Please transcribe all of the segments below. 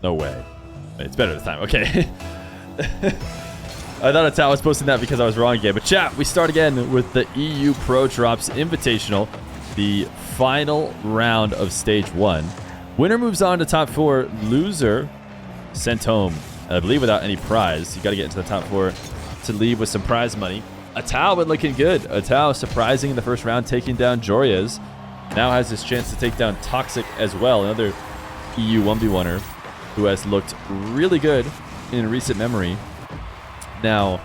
No way. It's better this time. Okay. I thought Atow was posting that because I was wrong again. But chat, we start again with the EU ProDrops Invitational, the final round of stage 1. Winner moves on to top 4. Loser sent home, I believe, without any prize. You got to get into the top 4 to leave with some prize money. Atow been looking good. Atow surprising in the first round, taking down Joria's. Now has his chance to take down Toxiic as well, another EU 1v1er who has looked really good in recent memory. Now,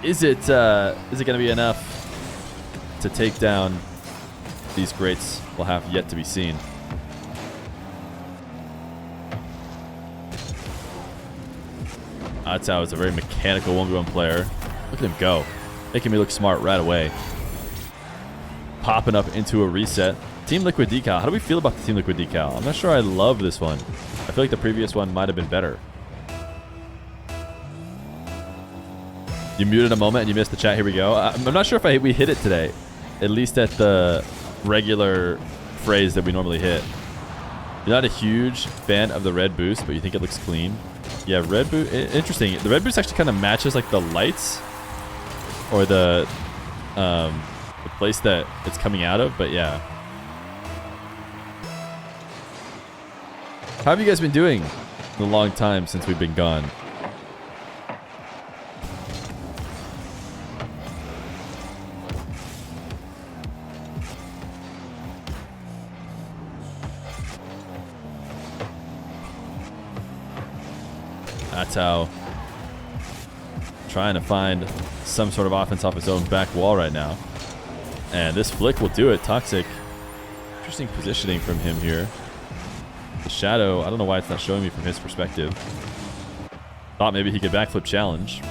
is it going to be enough to take down these greats? Will have yet to be seen. Atow is a very mechanical 1v1 player. Look at him go. Making me look smart right away. Popping up into a reset. Team Liquid decal. How do we feel about the Team Liquid decal? I'm not sure I love this one. I feel like the previous one might have been better. You muted a moment and you missed the chat. Here we go. I'm not sure if we hit it today. At least at the regular phrase that we normally hit. You're not a huge fan of the red boost, but you think it looks clean. Yeah, red boost. Interesting. The red boost actually kind of matches like the lights or the place that it's coming out of. But yeah. How have you guys been doing in the long time since we've been gone? Atow trying to find some sort of offense off his own back wall right now. And this flick will do it. Toxiic. Interesting positioning from him here. The shadow, I don't know why it's not showing me from his perspective. Thought maybe he could backflip challenge.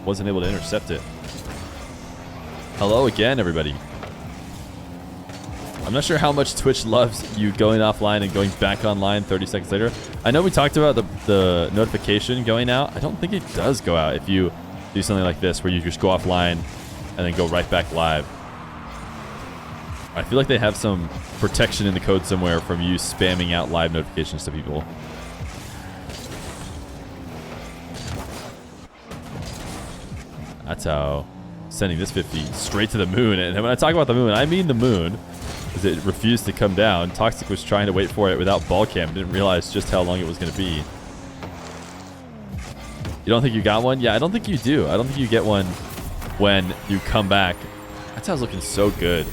Wasn't able to intercept it. Hello again, everybody. I'm not sure how much Twitch loves you going offline and going back online 30 seconds later. I know we talked about the notification going out. I don't think it does go out if you do something like this where you just go offline and then go right back live. I feel like they have some protection in the code somewhere from you spamming out live notifications to people. Atow sending this 50 straight to the moon. And when I talk about the moon, I mean the moon. Because it refused to come down. Toxiic was trying to wait for it without ball cam. Didn't realize just how long it was going to be. You don't think you got one? Yeah, I don't think you do. I don't think you get one when you come back. Atow's looking so good.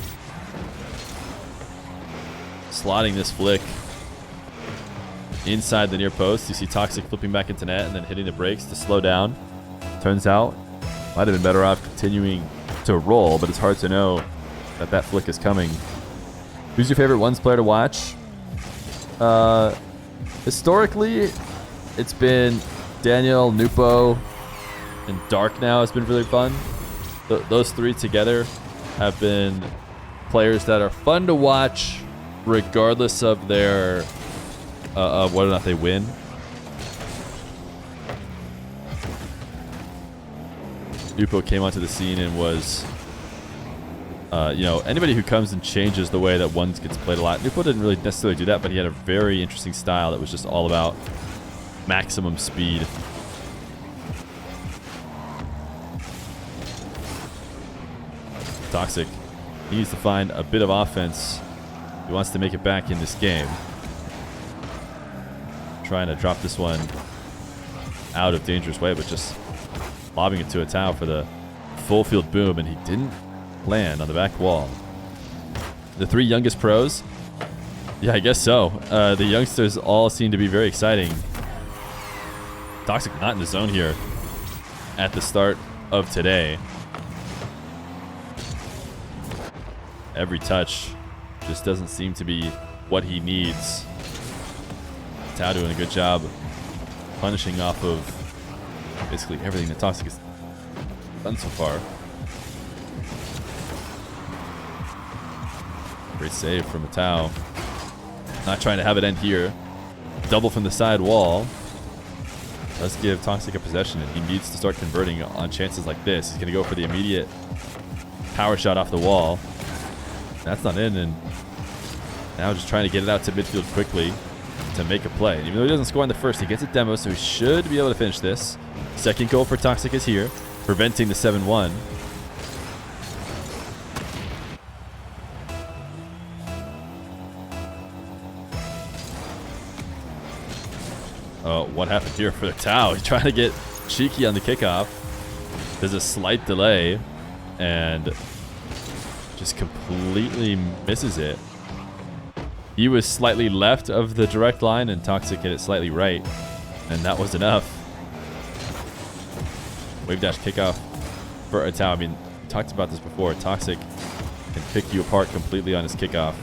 Slotting this flick inside the near post. You see Toxiic flipping back into net and then hitting the brakes to slow down. Turns out, might have been better off continuing to roll, but it's hard to know that that flick is coming. Who's your favorite ones player to watch? Historically, it's been Daniel, Nupo, and Dark now has been really fun. Those three together have been players that are fun to watch regardless of their of whether or not they win. Nupo came onto the scene and was you know, anybody who comes and changes the way that ones gets played a lot. Nupo didn't really necessarily do that, but he had a very interesting style that was just all about maximum speed. Toxiic needs to find a bit of offense. He wants to make it back in this game. Trying to drop this one out of dangerous way, but just lobbing it to Atow for the full field boom, and he didn't land on the back wall. The three youngest pros? Yeah, I guess so. The youngsters all seem to be very exciting. Toxiic not in the zone here at the start of today. Every touch just doesn't seem to be what he needs. Atow doing a good job punishing off of basically everything that Toxiic has done so far. Great save from Atow. Not trying to have it end here. Double from the side wall. Does give Toxiic a possession, and he needs to start converting on chances like this. He's going to go for the immediate power shot off the wall. That's not in, and now just trying to get it out to midfield quickly. to make a play. And even though he doesn't score on the first, he gets a demo, so he should be able to finish this. Second goal for Toxic is here, preventing the 7-1. Oh, what happened here for the Atow? He's trying to get cheeky on the kickoff. There's a slight delay and just completely misses it. He was slightly left of the direct line and Toxic hit it slightly right, and that was enough. Wave dash kickoff for Atow. I mean, we talked about this before. Toxic can pick you apart completely on his kickoff,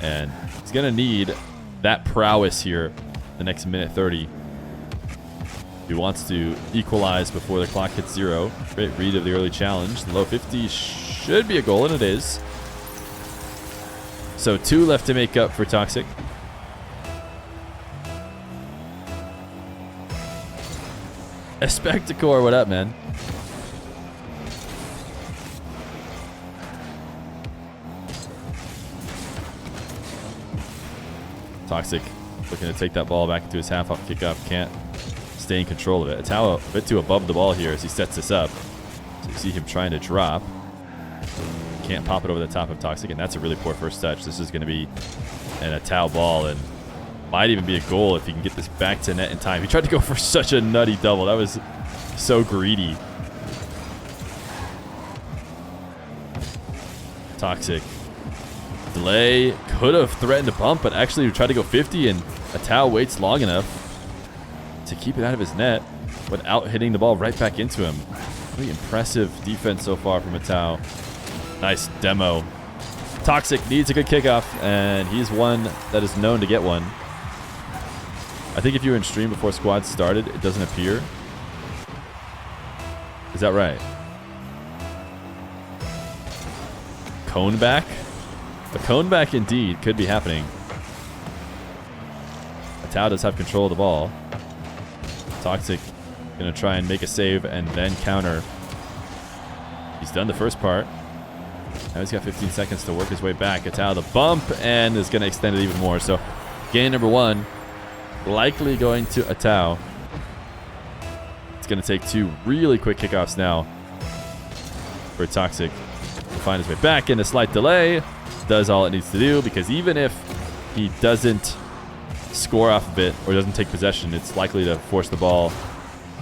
and he's gonna need that prowess here the next minute 30. He wants to equalize before the clock hits 0. Great read of the early challenge. The low 50 should be a goal, and it is. So 2 left to make up for Toxic. A Spectacore, what up, man? Toxic looking to take that ball back into his half-off kickoff. Can't stay in control of it. Atow a bit too above the ball here as he sets this up. So you see him trying to drop. Can't pop it over the top of Toxic, and that's a really poor first touch. This is going to be an Atow ball, and might even be a goal if he can get this back to net in time. He tried to go for such a nutty double. That was so greedy. Toxic. Delay. Could have threatened a bump, but actually tried to go 50, and Atow waits long enough to keep it out of his net without hitting the ball right back into him. Really impressive defense so far from Atow. Nice demo. Toxic needs a good kickoff, and he's one that is known to get one. I think if you were in stream before squad started, it doesn't appear. Is that right? Cone back? A cone back indeed could be happening. Atow does have control of the ball. Toxic gonna try and make a save and then counter. He's done the first part. Now he's got 15 seconds to work his way back. Atow the bump and is gonna extend it even more. So game number 1 likely going to Atow. It's gonna take 2 really quick kickoffs now for Toxic to find his way back, and a slight delay does all it needs to do, because even if he doesn't score off of it or doesn't take possession, it's likely to force the ball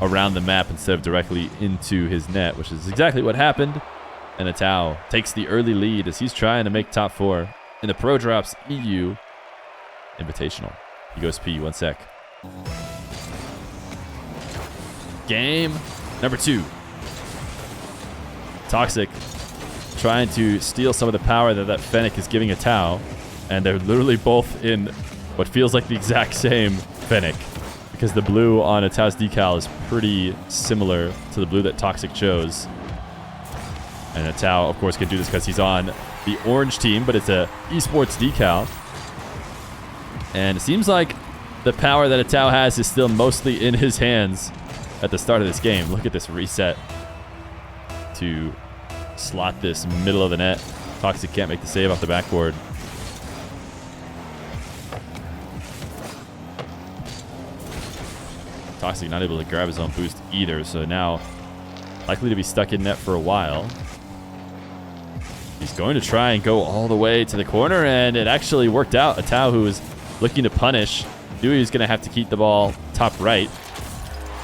around the map instead of directly into his net, which is exactly what happened. And Atow takes the early lead as he's trying to make top 4 in the ProDrops EU Invitational. He goes P, 1 sec. Game number 2. Toxic trying to steal some of the power that Fennec is giving Atow, and they're literally both in what feels like the exact same Fennec, because the blue on Atow's decal is pretty similar to the blue that Toxic chose. And Atow, of course, can do this because he's on the orange team, but it's a esports decal. And it seems like the power that Atow has is still mostly in his hands at the start of this game. Look at this reset to slot this middle of the net. Toxic can't make the save off the backboard. Toxic not able to grab his own boost either, so now likely to be stuck in net for a while. He's going to try and go all the way to the corner, and it actually worked out. Atow, who was looking to punish, knew he was going to have to keep the ball top right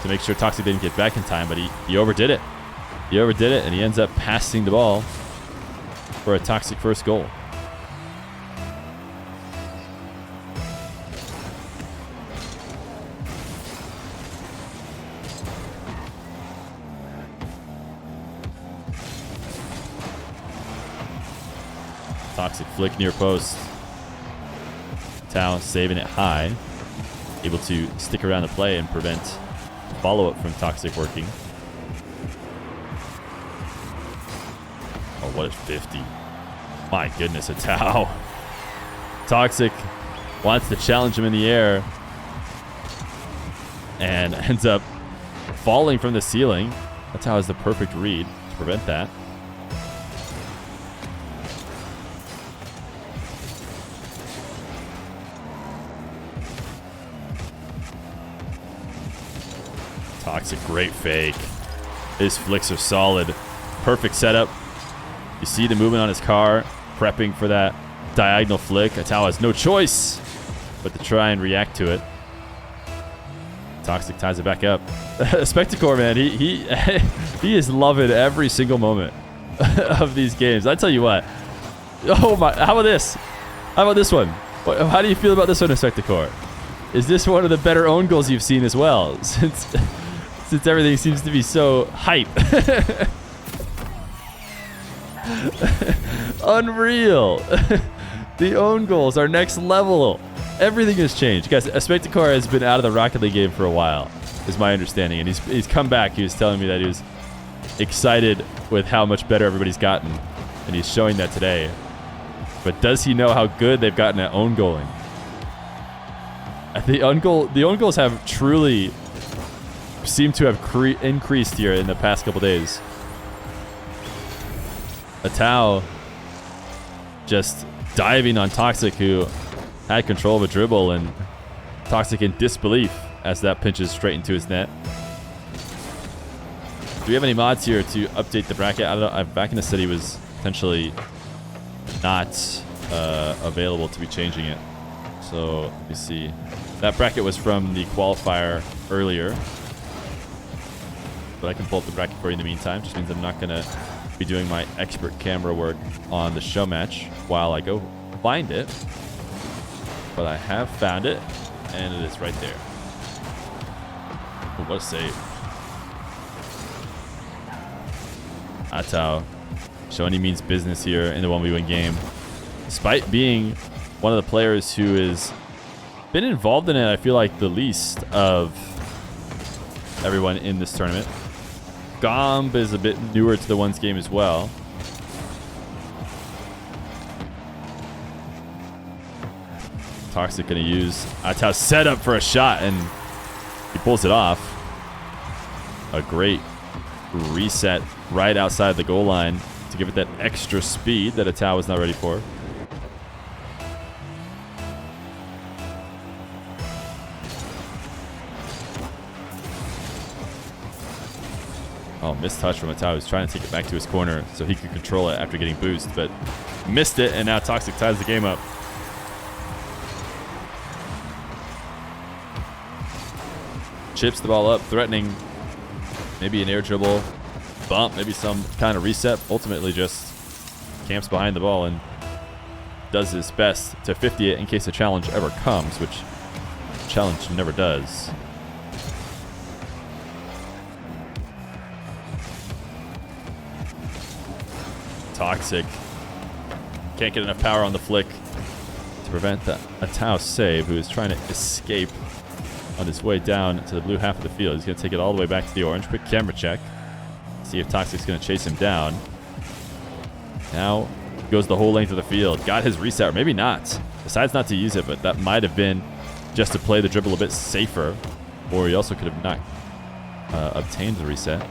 to make sure Toxic didn't get back in time, but he overdid it. He overdid it, and he ends up passing the ball for a Toxic first goal. Toxic flick near post. Atow saving it high. Able to stick around the play and prevent follow-up from Toxic working. Oh, what is 50? My goodness, Atow. Toxic wants to challenge him in the air and ends up falling from the ceiling. Atow has the perfect read to prevent that. Toxic, great fake. His flicks are solid. Perfect setup. You see the movement on his car, prepping for that diagonal flick. Atow has no choice but to try and react to it. Toxic ties it back up. Spectacore, man, he is loving every single moment of these games. I tell you what. Oh my! How about this? How about this one? How do you feel about this one, Spectacore? Is this one of the better own goals you've seen as well? Since everything seems to be so hype. Unreal. The own goals are next level. Everything has changed. Guys, Spectacore has been out of the Rocket League game for a while, is my understanding. And he's come back. He was telling me that he was excited with how much better everybody's gotten. And he's showing that today. But does he know how good they've gotten at own goaling? The own goals have truly seemed to have increased here in the past couple days. Atow just diving on Toxic, who had control of a dribble, and Toxic in disbelief as that pinches straight into his net. Do we have any mods here to update the bracket? I don't know. Back in the city was potentially not available to be changing it. So let me see. That bracket was from the qualifier earlier. But I can pull up the bracket for you in the meantime. Just means I'm not going to be doing my expert camera work on the show match while I go find it. But I have found it, and it is right there. Oh, what a save. Atow showing he means business here in the 1v1 game. Despite being one of the players who has been involved in it, I feel like the least of everyone in this tournament. Gomb is a bit newer to the ones game as well. Toxic going to use Atow's setup for a shot, and he pulls it off. A great reset right outside the goal line to give it that extra speed that Atow was not ready for. Oh, missed touch from Atow. He was trying to take it back to his corner so he could control it after getting boost, but missed it, and now Toxic ties the game up. Chips the ball up, threatening maybe an air dribble, bump, maybe some kind of reset. Ultimately just camps behind the ball and does his best to 50 it in case a challenge ever comes, which challenge never does. Toxic can't get enough power on the flick to prevent the Atow save, who is trying to escape on his way down to the blue half of the field. He's going to take it all the way back to the orange. Quick camera check. See if Toxic's going to chase him down. Now goes the whole length of the field. Got his reset, or maybe not. Decides not to use it, but that might have been just to play the dribble a bit safer. Or he also could have not obtained the reset.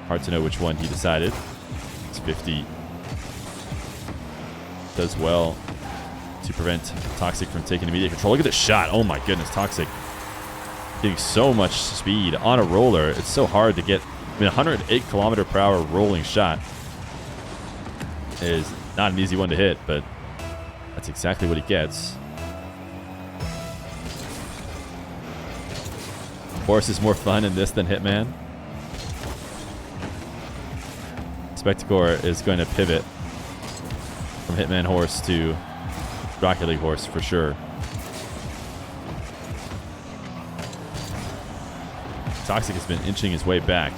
Hard to know which one he decided. It's 50. Does well to prevent Toxic from taking immediate control. Look at this shot. Oh my goodness, Toxic getting so much speed on a roller. It's so hard to get. I mean, 108 kilometer per hour rolling shot is not an easy one to hit, but that's exactly what he gets. Horse is more fun in this than Hitman. Spectacore is going to pivot from Hitman Horse to Rocket League Horse for sure. Toxic has been inching his way back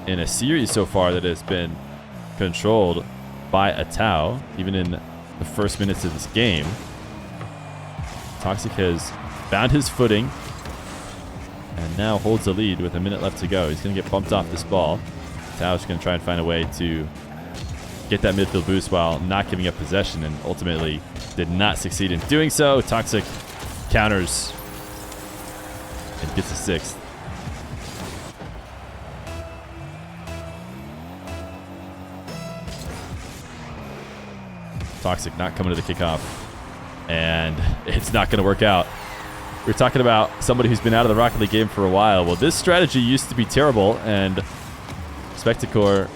in a series so far that has been controlled by Atow, even in the first minutes of this game. Toxic has found his footing and now holds the lead with a minute left to go. He's going to get bumped off this ball. Atow's going to try and find a way to get that midfield boost while not giving up possession, and ultimately did not succeed in doing so. Toxic counters and gets a sixth. Toxic not coming to the kickoff, and it's not going to work out. we're talking about somebody who's been out of the Rocket League game for a while. Well, this strategy used to be terrible, and Spectacor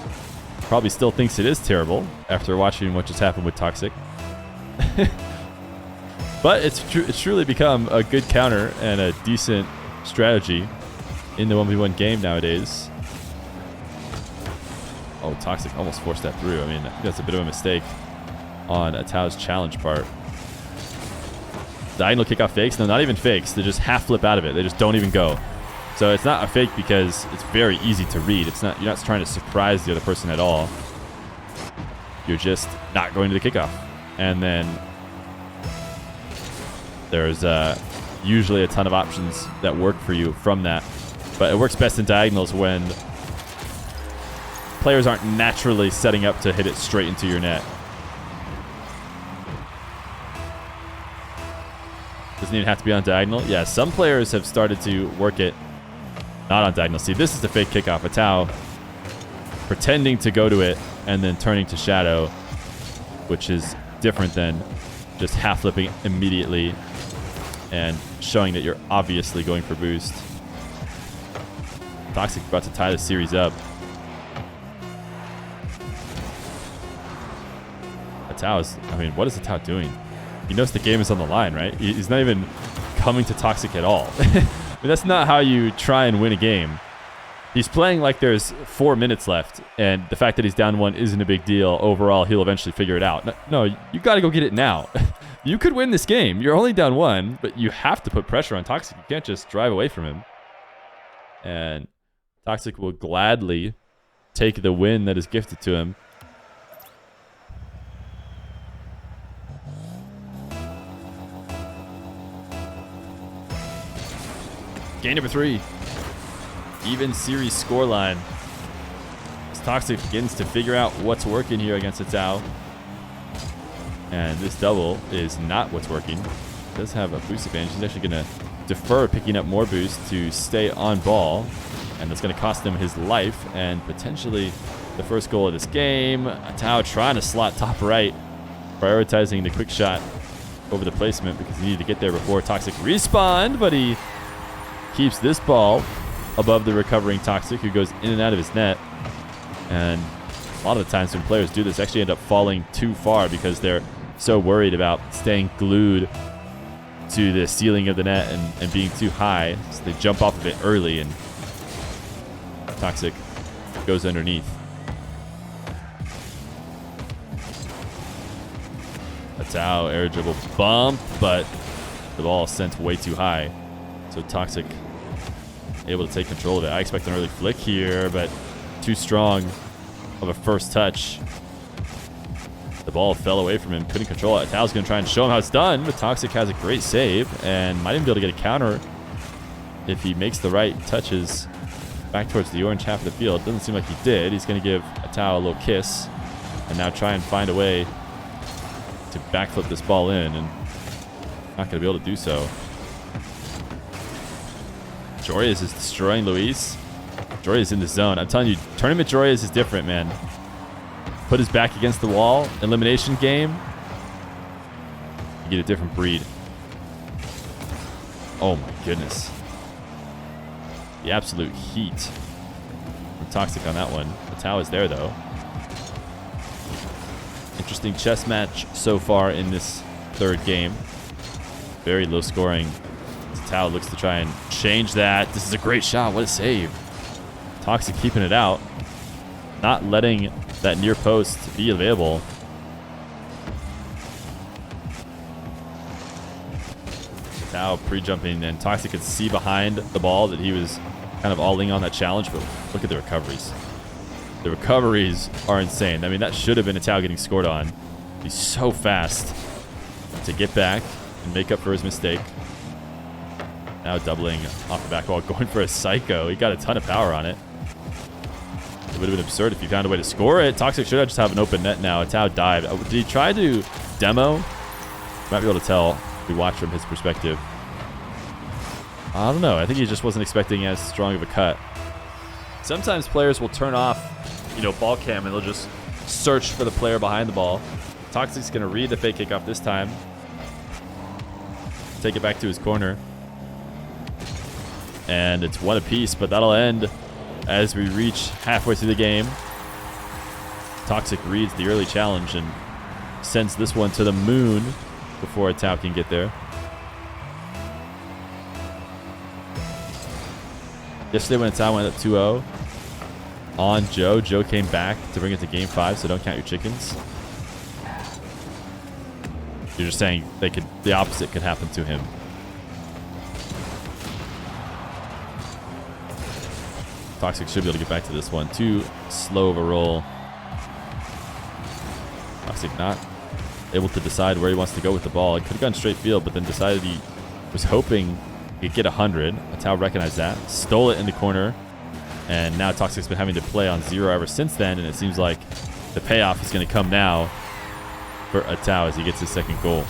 probably still thinks it is terrible after watching what just happened with Toxic. But it's truly become a good counter and a decent strategy in the 1v1 game nowadays. Oh, Toxic almost forced that through. I mean, I think that's a bit of a mistake on Atow's challenge part. Diagonal kickoff fakes? No, not even fakes. They just half flip out of it. They just don't even go. So it's not a fake because it's very easy to read. It's not, you're not trying to surprise the other person at all. You're just not going to the kickoff. And then there's usually a ton of options that work for you from that. But it works best in diagonals when players aren't naturally setting up to hit it straight into your net. Doesn't even have to be on diagonal. Yeah, some players have started to work it not on diagonal. See, this is the fake kickoff. Atow pretending to go to it and then turning to shadow, which is different than just half flipping immediately and showing that you're obviously going for boost. Toxic about to tie the series up. Atow is, I mean, what is Atow doing? He knows the game is on the line, right? He's not even coming to Toxic at all. I mean, that's not how you try and win a game. He's playing like there's 4 minutes left, and the fact that he's down 1 isn't a big deal. Overall, he'll eventually figure it out. No, you got to go get it now. You could win this game. You're only down 1, but you have to put pressure on Toxic. You can't just drive away from him. And Toxic will gladly take the win that is gifted to him. Game number 3. Even series scoreline. As Toxic begins to figure out what's working here against Atow. And this double is not what's working. It does have a boost advantage. He's actually going to defer picking up more boost to stay on ball. And that's going to cost him his life and potentially the first goal of this game. Atow trying to slot top right. Prioritizing the quick shot over the placement because he needed to get there before Toxic respawned. But he keeps this ball above the recovering Toxic, who goes in and out of his net. And a lot of the times when players do this, actually end up falling too far because they're so worried about staying glued to the ceiling of the net and being too high. So they jump off of it early, and Toxic goes underneath. Atow air dribble bump, but the ball is sent way too high. So Toxic able to take control of it. I expect an early flick here, but too strong of a first touch. The ball fell away from him. Couldn't control it. Atow's going to try and show him how it's done, but Toxic has a great save and might even be able to get a counter if he makes the right touches back towards the orange half of the field. Doesn't seem like he did. He's going to give Atow a little kiss and now try and find a way to backflip this ball in, and not going to be able to do so. Joreas is destroying Luis. Joreas is in the zone. I'm telling you, Tournament Joreas is different, man. Put his back against the wall, elimination game, you get a different breed. Oh my goodness. The absolute heat from Toxic on that one. Atow is there, though. Interesting chess match so far in this third game. Very low scoring. Atow looks to try and change that. This is a great shot. What a save. Toxic keeping it out. Not letting that near post be available. Atow pre-jumping, and Toxic could see behind the ball that he was kind of all-in on that challenge, but look at the recoveries. The recoveries are insane. I mean, that should have been Atow getting scored on. He's so fast to get back and make up for his mistake. Now doubling off the back wall, going for a psycho. He got a ton of power on it. It would have been absurd if he found a way to score it. Toxic should just have an open net now. Atow dived. Did he try to demo? Might be able to tell if we watch from his perspective. I don't know. I think he just wasn't expecting as strong of a cut. Sometimes players will turn off, ball cam, and they'll just search for the player behind the ball. Toxic's going to read the fake kickoff this time. Take it back to his corner. And it's one apiece, but that'll end as we reach halfway through the game. Toxic reads the early challenge and sends this one to the moon before Atow can get there. Yesterday when Atow went up 2-0 on Joe, Joe came back to bring it to game 5, so don't count your chickens. You're just saying the opposite could happen to him. Toxic should be able to get back to this one. Too slow of a roll. Toxic not able to decide where he wants to go with the ball. He could have gone straight field, but then decided he was hoping he'd get 100. Atow recognized that. Stole it in the corner. And now Toxic's been having to play on 0 ever since then, and it seems like the payoff is going to come now for Atow as he gets his second goal.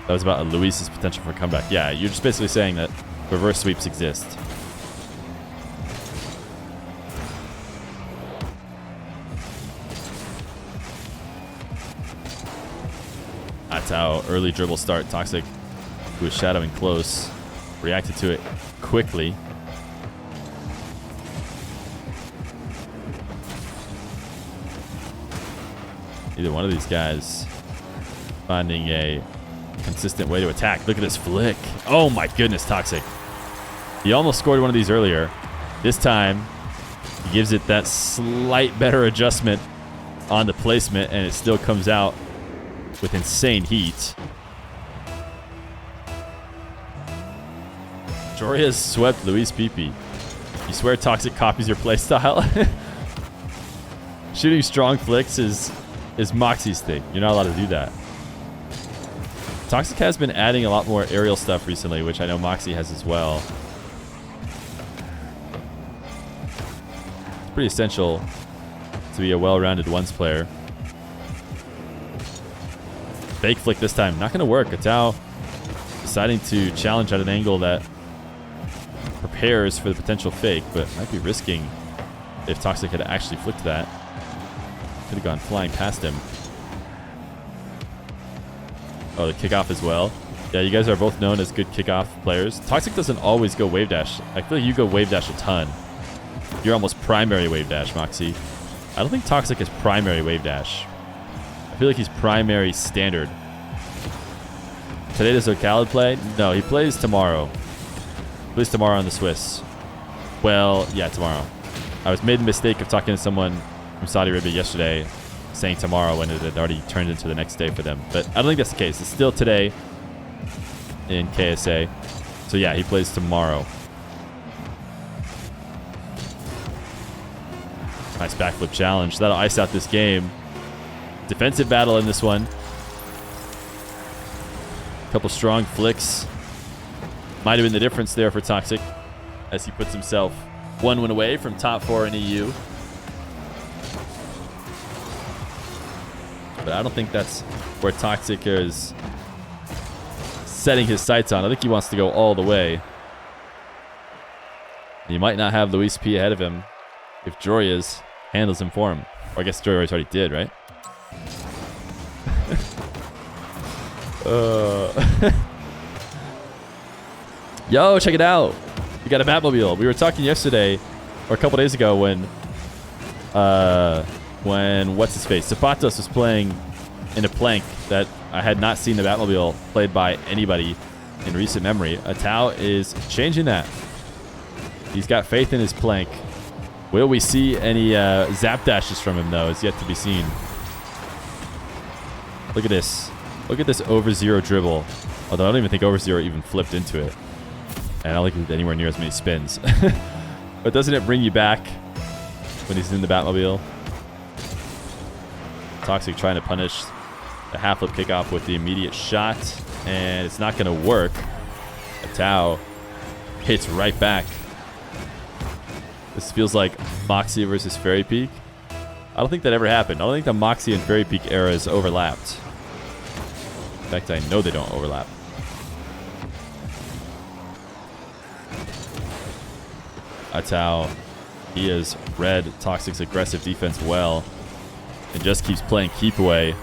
That was about Luis's potential for a comeback. Yeah, you're just basically saying that reverse sweeps exist. Atow, early dribble start. Toxic, who was shadowing close, reacted to it quickly. Either one of these guys finding a consistent way to attack. Look at this flick. Oh my goodness, Toxic. He almost scored one of these earlier. This time, he gives it that slight better adjustment on the placement, and it still comes out with insane heat. Joria's swept Luis Pipi. You swear Toxic copies your playstyle? Shooting strong flicks is Moxie's thing. You're not allowed to do that. Toxic has been adding a lot more aerial stuff recently, which I know Moxie has as well. It's pretty essential to be a well-rounded ones player. Fake flick this time. Not going to work. Atow deciding to challenge at an angle that prepares for the potential fake, but might be risking if Toxic had actually flicked that. Could have gone flying past him. Oh, the kickoff as well. Yeah, you guys are both known as good kickoff players. Toxic doesn't always go wave dash. I feel like you go wave dash a ton. You're almost primary wave dash, Moxie. I don't think Toxic is primary wave dash. I feel like he's primary standard. Today does Ocalid play? No, he plays tomorrow. He plays tomorrow on the Swiss. Well, yeah, tomorrow. I was made the mistake of talking to someone from Saudi Arabia yesterday, saying tomorrow when it had already turned into the next day for them. But I don't think that's the case. It's still today in KSA. So yeah, he plays tomorrow. Nice backflip challenge. That'll ice out this game. Defensive battle in this one. Couple strong flicks. Might have been the difference there for Toxic as he puts himself one win away from top 4 in EU. But I don't think that's where Toxic is setting his sights on. I think he wants to go all the way. He might not have Luis P ahead of him if Joria's handles him for him. Or I guess Joria's already did, right? Yo, check it out. We got a Batmobile. We were talking yesterday, or a couple days ago, when what's his face, Zapatos was playing in a plank that I had not seen the Batmobile played by anybody in recent memory. Atow is changing that. He's got faith in his plank. Will we see any zap dashes from him, though? It's yet to be seen. Look at this. Look at this over 0 dribble. Although I don't even think over 0 even flipped into it. And I don't think anywhere near as many spins. But doesn't it bring you back when he's in the Batmobile? Toxic trying to punish the half flip kickoff with the immediate shot. And it's not going to work. Atow hits right back. This feels like Moxie versus Fairy Peak. I don't think that ever happened. I don't think the Moxie and Fairy Peak eras overlapped. In fact, I know they don't overlap. Atow, he has read Toxic's aggressive defense well and just keeps playing keep away.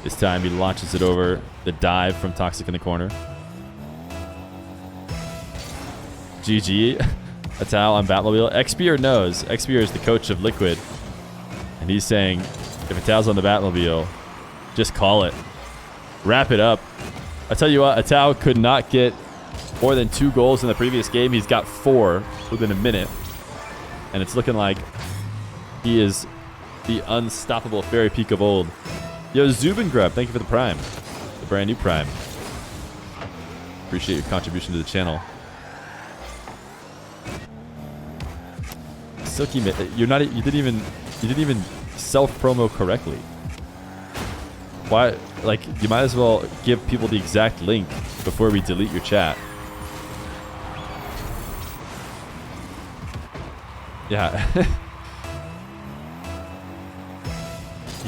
This time he launches it over the dive from Toxic in the corner. GG. Atow on Batmobile. Xpeer knows. Xpeer is the coach of Liquid. And he's saying, if Atow's on the Batmobile, just call it. Wrap it up. I tell you what, Atow could not get more than 2 goals in the previous game. He's got 4 within a minute. And it's looking like he is the unstoppable fairy peak of old. Yo, Zubin Grub, thank you for the Prime. The brand new Prime. Appreciate your contribution to the channel. Silky, you didn't even self-promo correctly. Why? Like, you might as well give people the exact link before we delete your chat. Yeah.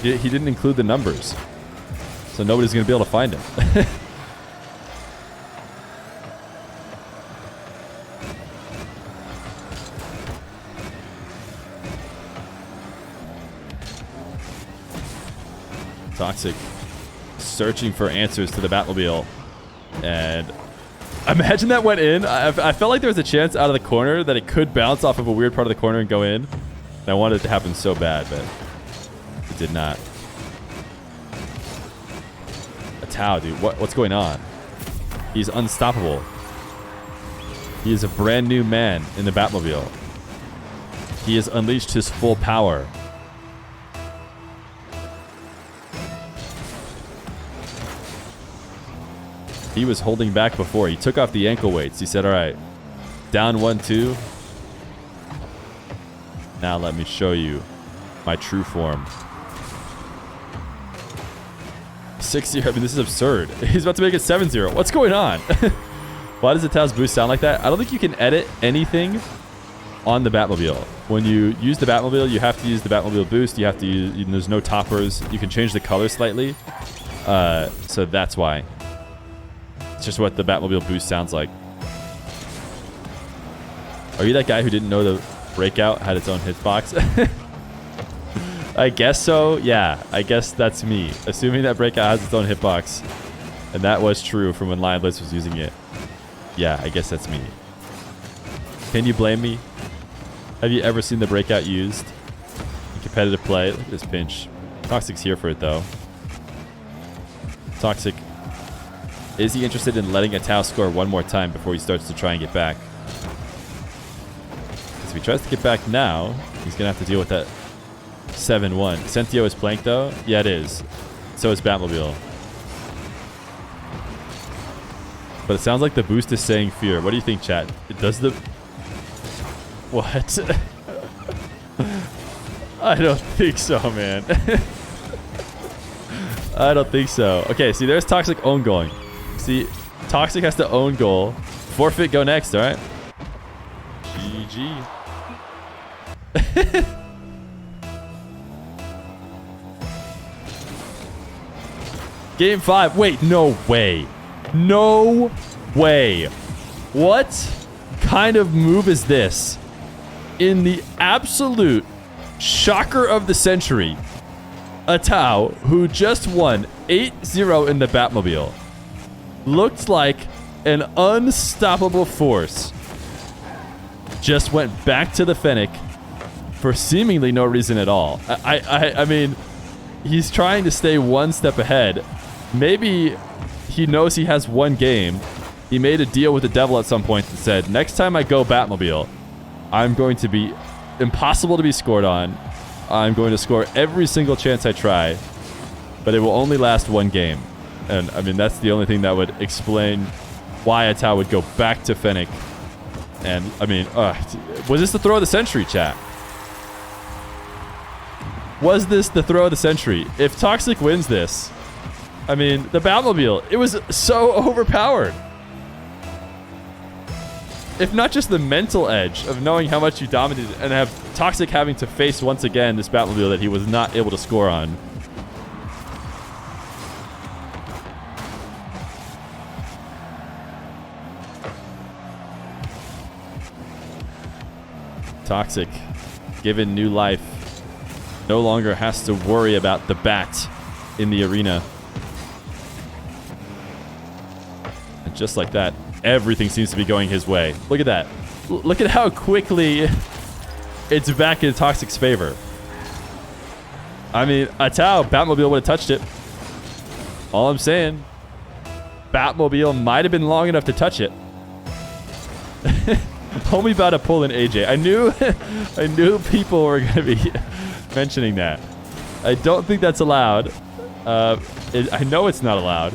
He didn't include the numbers, so nobody's gonna be able to find him. Toxic searching for answers to the Batmobile, and imagine that went in. I felt like there was a chance out of the corner that it could bounce off of a weird part of the corner and go in, and I wanted it to happen so bad, but it did not. Atow, dude, what's going on? He's unstoppable. He is a brand new man in the Batmobile. He has unleashed his full power. He was holding back before. He took off the ankle weights. He said, all right, down 1-2. Now let me show you my true form. 6-0. I mean, this is absurd. He's about to make it 7-0. What's going on? Why does Atow's boost sound like that? I don't think you can edit anything on the Batmobile. When you use the Batmobile, you have to use the Batmobile boost. You have to use, there's no toppers. You can change the color slightly. So that's why. It's just what the Batmobile boost sounds like. Are you that guy who didn't know the Breakout had its own hitbox? I guess so. Yeah, I guess that's me. Assuming that Breakout has its own hitbox. And that was true from when Lion Blitz was using it. Yeah, I guess that's me. Can you blame me? Have you ever seen the Breakout used in competitive play? Look at this pinch. Toxic's here for it, though. Toxic. Is he interested in letting Atow score one more time before he starts to try and get back? If he tries to get back now, he's going to have to deal with that 7-1. Sentio is planked, though? Yeah, it is. So is Batmobile. But it sounds like the boost is saying Feer. What do you think, chat? It does the... What? I don't think so, man. I don't think so. Okay, see, there's Toxic own going. See, Toxic has to own goal. Forfeit, go next, all right? GG. Game 5. Wait, no way. No way. What kind of move is this? In the absolute shocker of the century, Atow, who just won 8-0 in the Batmobile, looked like an unstoppable force, just went back to the Fennec for seemingly no reason at all. I mean, he's trying to stay one step ahead. Maybe he knows he has one game. He made a deal with the devil at some point and said, next time I go Batmobile, I'm going to be impossible to be scored on. I'm going to score every single chance I try, but it will only last one game. And I mean, that's the only thing that would explain why Atow would go back to Fennec. And I mean, was this the throw of the century, chat? Was this the throw of the century? If Toxic wins this, I mean, the Batmobile, it was so overpowered. If not just the mental edge of knowing how much you dominated and have Toxic having to face once again this Batmobile that he was not able to score on. Toxic, given new life, no longer has to worry about the bat in the arena. And just like that, everything seems to be going his way. Look at that. Look at how quickly it's back in Toxic's favor. I mean, Atow, Batmobile would have touched it. All I'm saying, Batmobile might have been long enough to touch it. Homie about to pull in AJ. I knew people were going to be mentioning that. I don't think that's allowed. I know it's not allowed.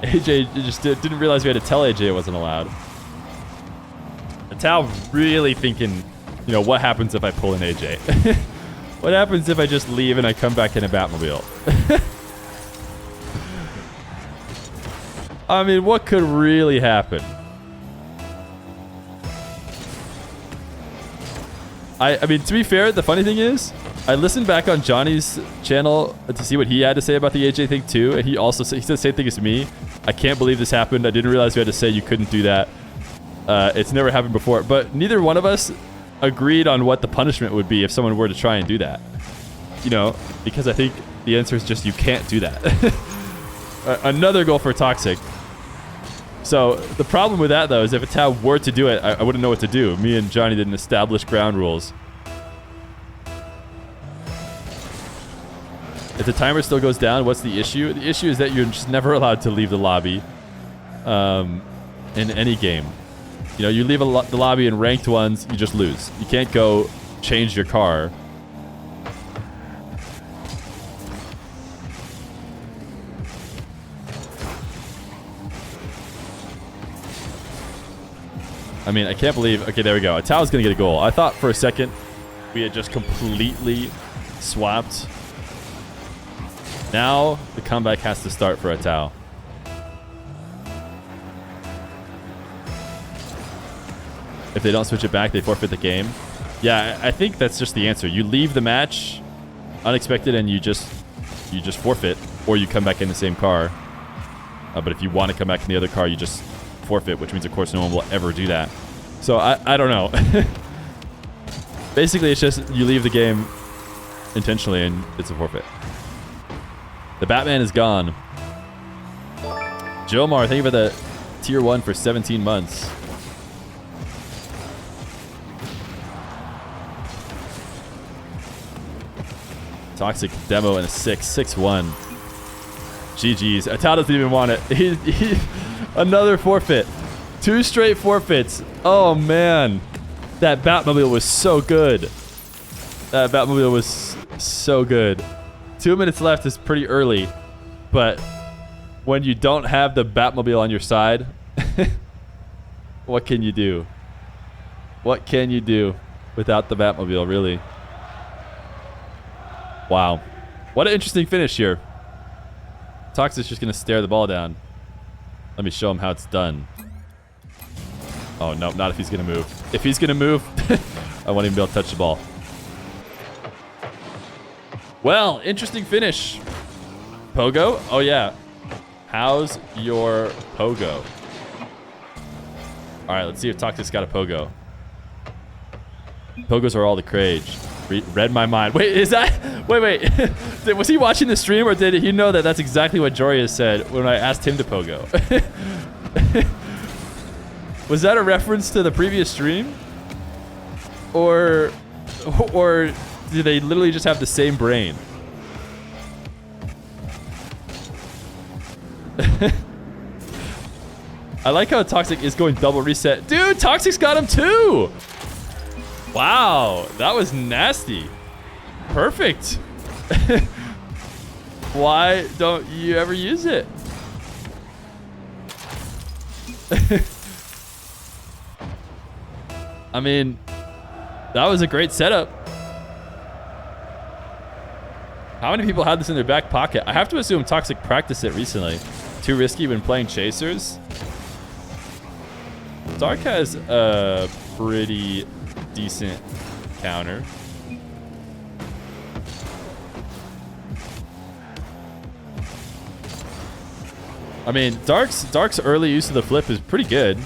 AJ just didn't realize we had to tell AJ it wasn't allowed. Atow really thinking, you know, what happens if I pull in AJ? What happens if I just leave and I come back in a Batmobile? I mean, what could really happen? I mean, to be fair, the funny thing is, I listened back on Johnny's channel to see what he had to say about the AJ thing too, and he said the same thing as me. I can't believe this happened. I didn't realize we had to say you couldn't do that. It's never happened before, but neither one of us agreed on what the punishment would be if someone were to try and do that. You know, because I think the answer is just you can't do that. Another goal for Toxic. So the problem with that though is if Atow were to do it, I wouldn't know what to do. Me and Johnny didn't establish ground rules. If the timer still goes down, what's the issue? The issue is that you're just never allowed to leave the lobby in any game. You know, you leave the lobby in ranked ones, you just lose. You can't go change your car. I mean, I can't believe... Okay, there we go. Atow's going to get a goal. I thought for a second we had just completely swapped. Now the comeback has to start for Atow. If they don't switch it back, they forfeit the game. Yeah, I think that's just the answer. You leave the match unexpected and you just forfeit, or you come back in the same car. But if you want to come back in the other car, you just forfeit, which means of course no one will ever do that. So I don't know. Basically it's just you leave the game intentionally and it's a forfeit. The Batman is gone. Jomar, thank you for the tier 1 for 17 months. Toxic demo and a 6-1. GG's. Atow doesn't even want it. He another forfeit. 2 straight forfeits. Oh man. That Batmobile was so good. That Batmobile was so good. 2 minutes left is pretty early, but when you don't have the Batmobile on your side, what can you do? What can you do without the Batmobile, really? Wow. What an interesting finish here. Toxic's just going to stare the ball down. Let me show him how it's done. Oh, no, not if he's going to move. If he's going to move, I won't even be able to touch the ball. Well, interesting finish. Pogo? Oh, yeah. How's your Pogo? All right, let's see if Toxic's got a Pogo. Pogos are all the craze. Read my mind. Wait, is that... Wait. Was he watching the stream or did he know that that's exactly what Joria said when I asked him to Pogo? Was that a reference to the previous stream? Or do they literally just have the same brain? I like how Toxic is going double reset. Dude, Toxic's got him too! Wow, that was nasty. Perfect. Why don't you ever use it? I mean, that was a great setup. How many people had this in their back pocket? I have to assume Toxic practiced it recently. Too risky when playing chasers. Dark has a pretty decent counter. I mean, Dark's early use of the flip is pretty good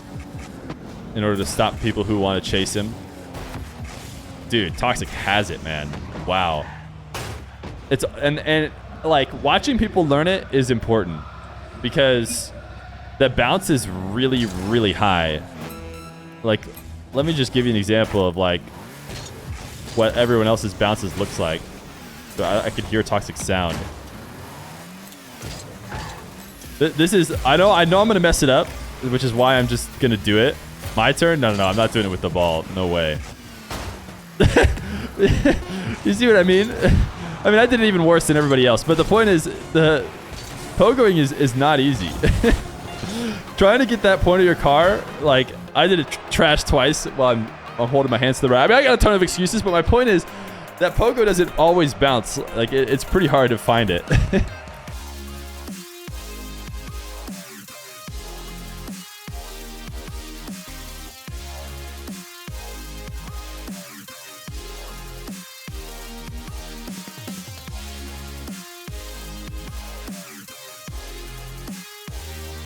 in order to stop people who want to chase him. Dude, Toxic has it, man. Wow. It's and like watching people learn it is important because that bounce is really, really high. Like, let me just give you an example of like what everyone else's bounces looks like. So I could hear Toxic sound. This is, I know I'm going to mess it up, which is why I'm just going to do it. My turn? No, I'm not doing it with the ball. No way. You see what I mean? I mean, I did it even worse than everybody else. But the point is, the pogoing is not easy. Trying to get that point of your car, like, I did it trash twice while I'm holding my hands to the right. I mean, I got a ton of excuses, but my point is that pogo doesn't always bounce. Like, it's pretty hard to find it.